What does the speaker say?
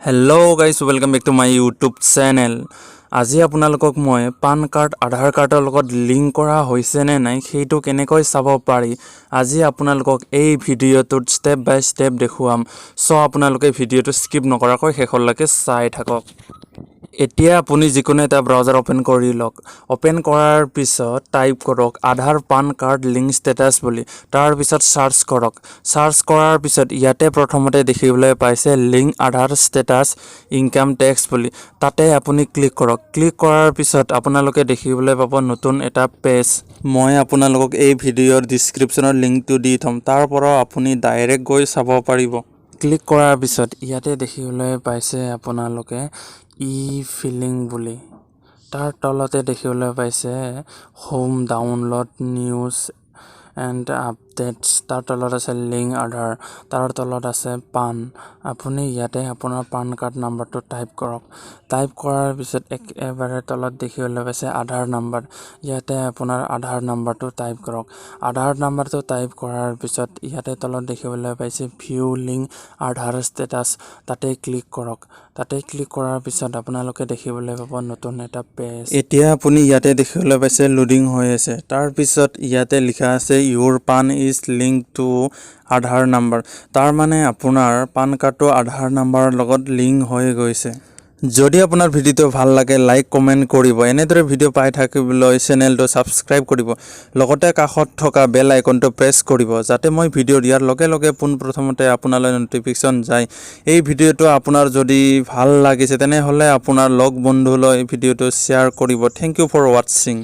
Hello guys, welcome back to my YouTube channel. আজি আপোনালোকক মই পান কাৰ্ড আধাৰ কাৰ্ডৰ লগত লিংক কৰা হৈছে নে নাই সেইটো কেনেকৈ চাব পাৰি আজি আপোনালোকক এই ভিডিঅ'টোত স্টেপ বাই স্টেপ দেখুৱাম সো আপোনালোকে ভিডিঅ'টো স্কিপ নকৰাকৈ শেষলৈকে চাই থাকক এতিয়া আপুনি যিকোনো এটা ব্ৰাউজাৰ ওপেন কৰি লওক ওপেন কৰাৰ পিছত টাইপ কৰক আধাৰ পান কাৰ্ড লিংক ষ্টেটাছ বুলি তাৰ পিছত সাৰ্চ কৰক সাৰ্চ কৰাৰ পিছত ইয়াতে প্ৰথমতে দেখিবলৈ পাইছে লিংক আধাৰ ষ্টেটাছ ইনকাম টেক্স বুলি তাতে আপুনি ক্লিক কৰক ক্লিক কৰাৰ পিছত আপোনালোকে দেখিবলৈ পাব নতুন এটা পেজ মই আপোনালোকক এই ভিডিঅ'ৰ ডেসক্ৰিপচনৰ লিংকটো দি থম তাৰ পৰা আপুনি ডাইৰেক্ট গৈ চাব পাৰিব ক্লিক কৰাৰ পিছত ইয়াতে দেখিবলৈ পাইছে আপোনালোকে ই-ফিলিং বুলি তাৰ তলতে দেখিবলৈ পাইছে home download news and updates তাৰ তলত আছে লিংক আধাৰ তাৰ তলত আছে পান আপুনি ইয়াতে আপোনাৰ পান কাৰ্ড নাম্বাৰটো টাইপ কৰক টাইপ কৰাৰ পিছত একেবাৰে তলত দেখিবলৈ পাইছে আধাৰ নাম্বাৰ ইয়াতে আপোনাৰ আধাৰ নাম্বাৰটো টাইপ কৰক আধাৰ নাম্বাৰটো টাইপ কৰাৰ পিছত ইয়াতে তলত দেখিবলৈ পাইছে ভিউ লিংক আধাৰ ষ্টেটাছ তাতে ক্লিক কৰক তাতে ক্লিক কৰাৰ পিছত আপোনালোকে দেখিবলৈ পাব নতুন এটা পেজ এতিয়া আপুনি ইয়াতে দেখিবলৈ পাইছে লোডিং হৈ আছে তাৰ পিছত ইয়াতে লিখা আছে your pan is linked to Aadhaar number তাৰ মানে আপোনাৰ পান কাৰ্ডটো আধাৰ নাম্বাৰৰ লগত লিংক হৈ গৈছে যদি আপোনাৰ ভিডিওটো ভাল লাগে লাইক কমেন্ট কৰিব এনেদৰে ভিডিও পাই থাকিবলৈ চেনেলটো সাবস্ক্ৰাইব কৰিব লগতে কাষত থকা বেল আইকনটো প্ৰেছ কৰিব যাতে মই ভিডিও দিয়াৰ লগে লগে পোনপ্ৰথমতে আপোনালৈ নটিফিকেশন যায় এই ভিডিওটো আপোনাৰ যদি ভাল লাগিছে তেনে হলে আপোনাৰ লগ বন্ধুলৈ ভিডিওটো শেয়াৰ কৰিব থ্যাংক ইউ ফৰ ওয়াচিং